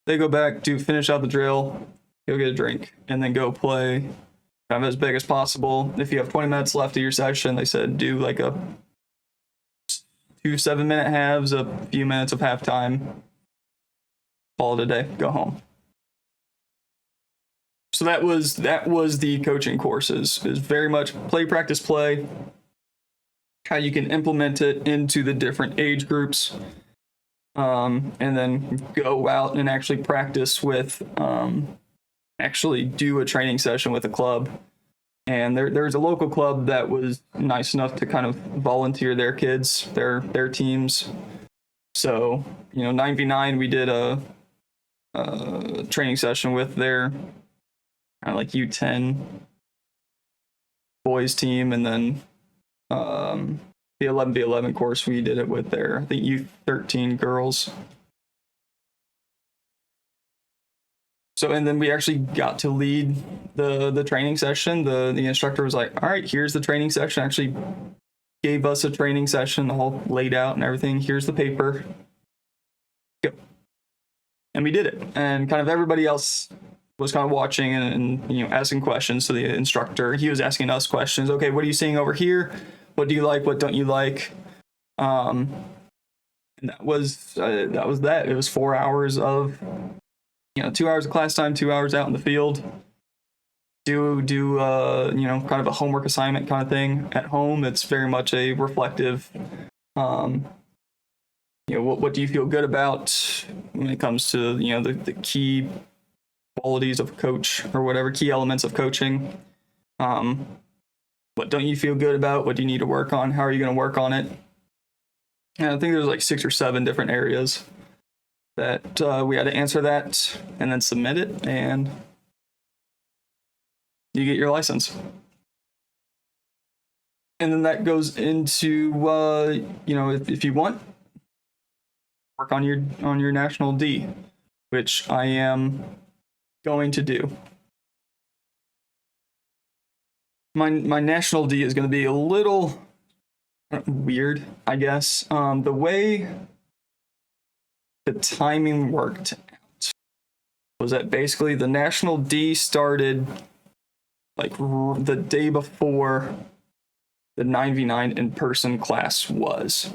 They go back to finish out the drill, go get a drink, and then go play kind of as big as possible. If you have 20 minutes left of your session, they said do like a 2 7-minute halves, a few minutes of halftime, call it a day, go home. So that was the coaching courses. Is very much play, practice, play. How you can implement it into the different age groups, and then go out and actually practice with, actually do a training session with a club. And there's a local club that was nice enough to kind of volunteer their kids, their teams. So 9v9, we did a training session with their kind of like U10 boys team, and then the 11v11 course, we did it with their U13 girls. So, and then we actually got to lead the training session. The instructor was like, all right, here's the training session. Actually gave us a training session all laid out and everything. Here's the paper. Go. And we did it. And kind of everybody else was kind of watching and asking questions to the instructor. He was asking us questions. Okay, what are you seeing over here? What do you like? What don't you like? And that was that. It was 4 hours of 2 hours of class time, 2 hours out in the field. Do kind of a homework assignment kind of thing at home. It's very much a reflective. What do you feel good about when it comes to the key qualities of a coach or whatever, key elements of coaching. What don't you feel good about? What do you need to work on? How are you going to work on it? And I think there's like 6 or 7 different areas that we had to answer that and then submit it, and you get your license. And then that goes into if you want, work on your national D, which I am going to do. My national D is going to be a little weird, I guess. The way the timing worked out was that basically the national D started like the day before the 9v9 in-person class was.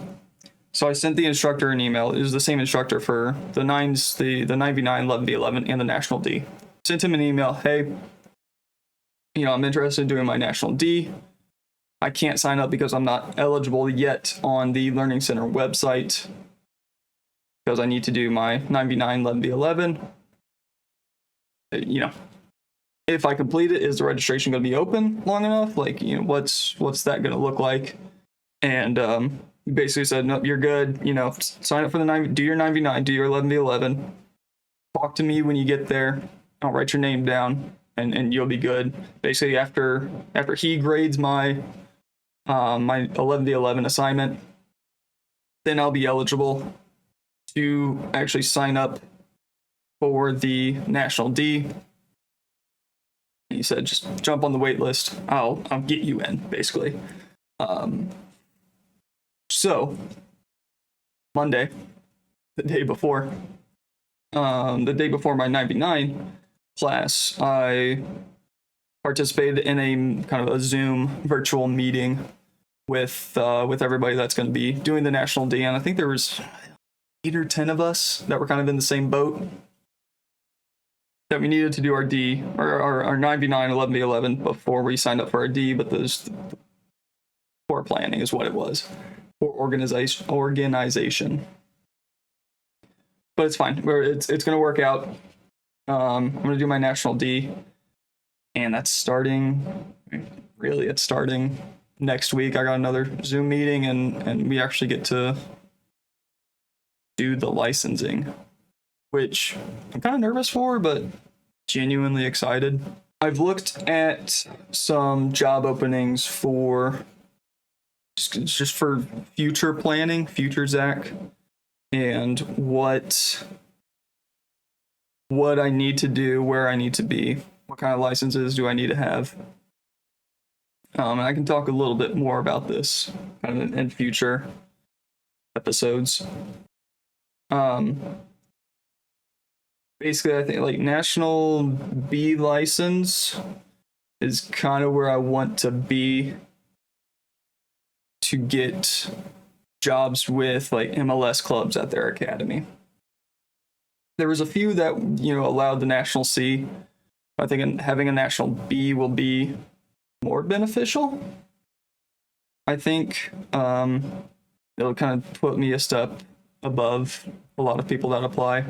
So I sent the instructor an email. It was the same instructor for the 9s, the 9v9, 11v11, and the national D. Sent him an email, hey, I'm interested in doing my national D. I can't sign up because I'm not eligible yet on the Learning Center website because I need to do my 9v9, 11v11. If I complete it, is the registration going to be open long enough? Like, what's that going to look like? And he basically said, nope, you're good. Sign up for do your 9v9, do your 11v11. Talk to me when you get there. I'll write your name down, and you'll be good. Basically, after he grades my 11v11 assignment, then I'll be eligible to actually sign up for the national D. He said, just jump on the wait list. I'll get you in, basically. So Monday, the day before my 9v9 class, I participated in a kind of a Zoom virtual meeting with everybody that's going to be doing the national D, and I think there was 8 or 10 of us that were kind of in the same boat, that we needed to do our D, or our 9v9, 11v11 before we signed up for our D, but the poor planning is what it was. Poor organization. But it's fine. It's going to work out. I'm going to do my national D, and that's starting next week. I got another Zoom meeting, and we actually get to do the licensing, which I'm kind of nervous for, but genuinely excited. I've looked at some job openings for just for future planning, future Zach, and what I need to do, where I need to be, what kind of licenses do I need to have. And I can talk a little bit more about this kind of in future episodes. Basically, I think like national B license is kind of where I want to be to get jobs with like MLS clubs at their academy. There was a few that allowed the national C. I think having a national B will be more beneficial. I think it'll kind of put me a step above a lot of people that apply.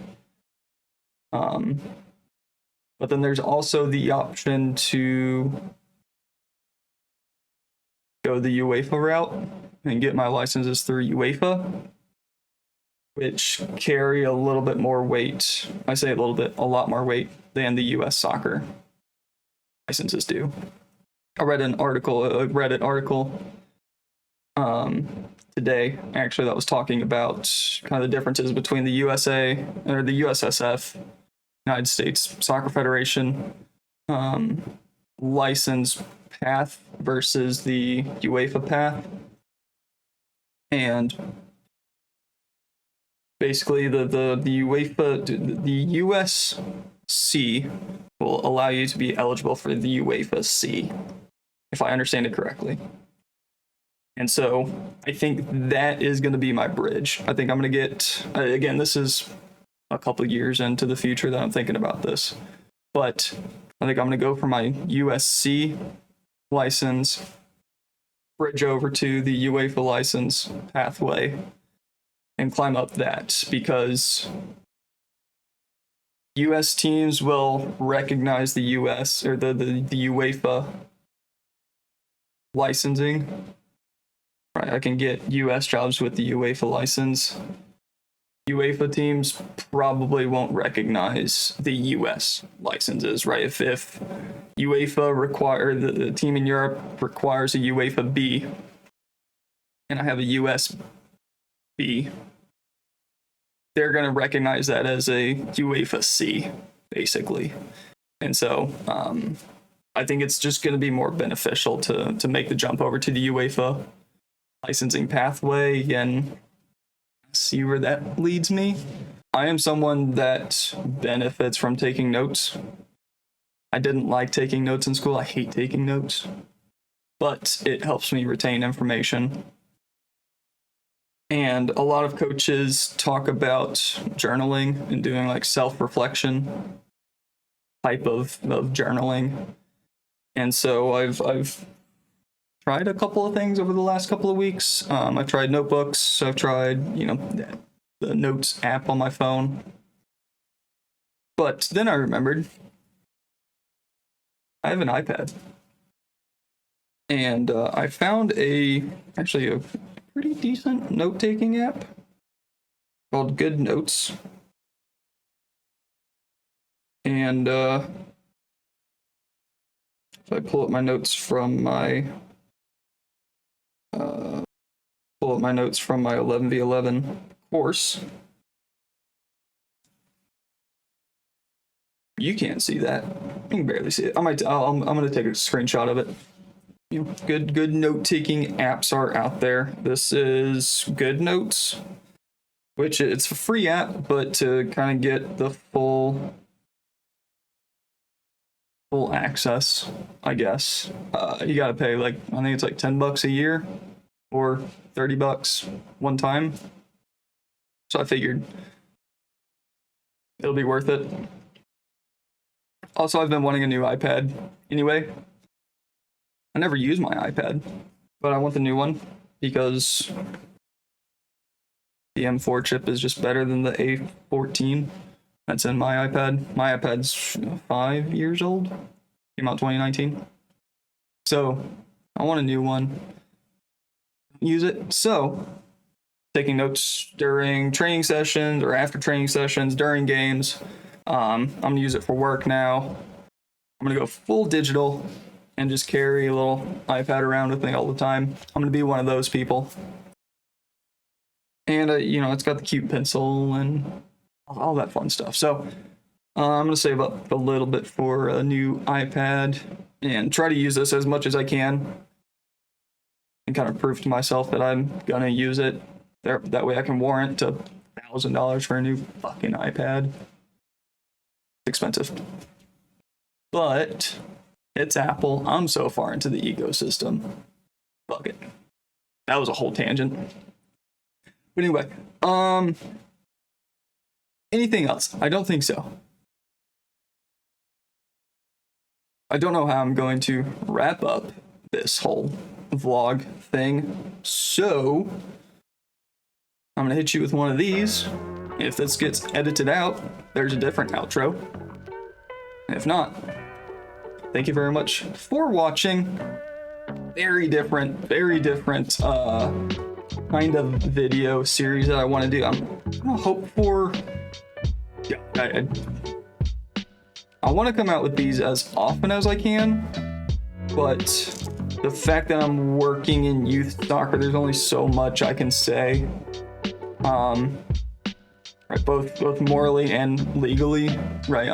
But then there's also the option to go the UEFA route and get my licenses through UEFA, which carry a little bit more weight. I say a lot more weight than the US soccer licenses do. I read a Reddit article today, actually, that was talking about kind of the differences between the USA or the USSF, United States Soccer Federation, license path versus the UEFA path. And basically the UEFA, the USC will allow you to be eligible for the UEFA C, if I understand it correctly. And so I think that is going to be my bridge. I think I'm going to get, again, this is a couple years into the future that I'm thinking about this. But I think I'm going to go for my USC license, bridge over to the UEFA license pathway, and climb up that, because US teams will recognize the US or the UEFA licensing. Right, I can get US jobs with the UEFA license. UEFA teams probably won't recognize the US licenses, right? If UEFA require the team in Europe requires a UEFA B, and I have a US B, they're going to recognize that as a UEFA C, basically. And so I think it's just going to be more beneficial to make the jump over to the UEFA licensing pathway and see where that leads me. I am someone that benefits from taking notes. I didn't like taking notes in school. I hate taking notes, but it helps me retain information. And a lot of coaches talk about journaling and doing like self-reflection type of journaling. And so I've tried a couple of things over the last couple of weeks. I've tried notebooks. I've tried, the Notes app on my phone. But then I remembered I have an iPad. And I found actually a pretty decent note-taking app called Good Notes. And if I pull up my notes from my 11v11 course, you can't see that. You can barely see it. I'm gonna take a screenshot of it. Good note-taking apps are out there. This is Good Notes, which it's a free app, but to kind of get the full access, I guess, you gotta pay I think it's like $10 a year or $30 one time. So I figured it'll be worth it. Also, I've been wanting a new iPad anyway. I never use my iPad, but I want the new one because the M4 chip is just better than the A14 that's in my iPad. My iPad's 5 years old. Came out 2019. So I want a new one. Use it. So taking notes during training sessions or after training sessions, during games. I'm going to use it for work now. I'm going to go full digital and just carry a little iPad around with me all the time. I'm going to be one of those people. And, it's got the cute pencil and all that fun stuff. So I'm going to save up a little bit for a new iPad and try to use this as much as I can and kind of prove to myself that I'm going to use it. That way I can warrant $1,000 for a new fucking iPad. It's expensive. But it's Apple. I'm so far into the ecosystem. Fuck it. That was a whole tangent. But anyway, anything else? I don't think so. I don't know how I'm going to wrap up this whole vlog thing. So I'm going to hit you with one of these. If this gets edited out, there's a different outro. If not, thank you very much for watching. Very different kind of video series that I want to do. I'm gonna hope for. Yeah, I want to come out with these as often as I can, but the fact that I'm working in youth soccer, there's only so much I can say. Right, both morally and legally. Right,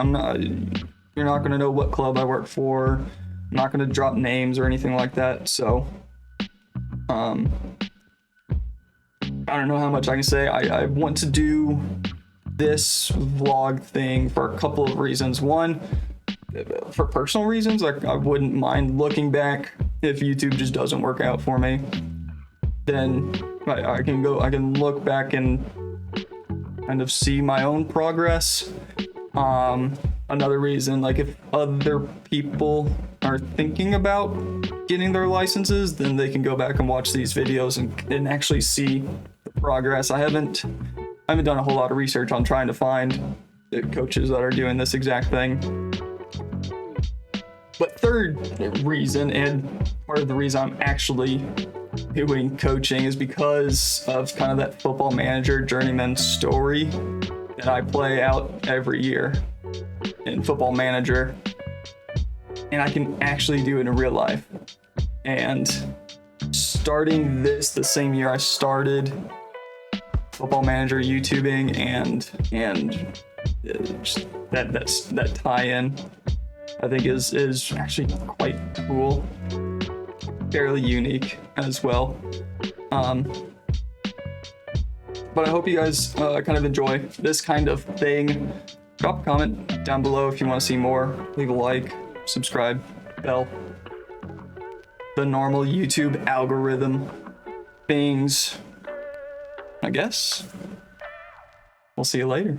you're not gonna know what club I work for. I'm not gonna drop names or anything like that. So, I don't know how much I can say. I want to do this vlog thing for a couple of reasons. One, for personal reasons, like I wouldn't mind looking back if YouTube just doesn't work out for me. Then I can look back and kind of see my own progress. Another reason, like if other people are thinking about getting their licenses, then they can go back and watch these videos and actually see the progress. I haven't done a whole lot of research on trying to find the coaches that are doing this exact thing. But third reason, and part of the reason I'm actually doing coaching, is because of kind of that Football Manager journeyman story that I play out every year in Football Manager, and I can actually do it in real life. And starting this the same year I started Football Manager YouTubing, and just that tie-in, I think is actually quite cool, fairly unique as well. But I hope you guys kind of enjoy this kind of thing. Drop a comment down below if you want to see more. Leave a like, subscribe, bell. The normal YouTube algorithm things, I guess. We'll see you later.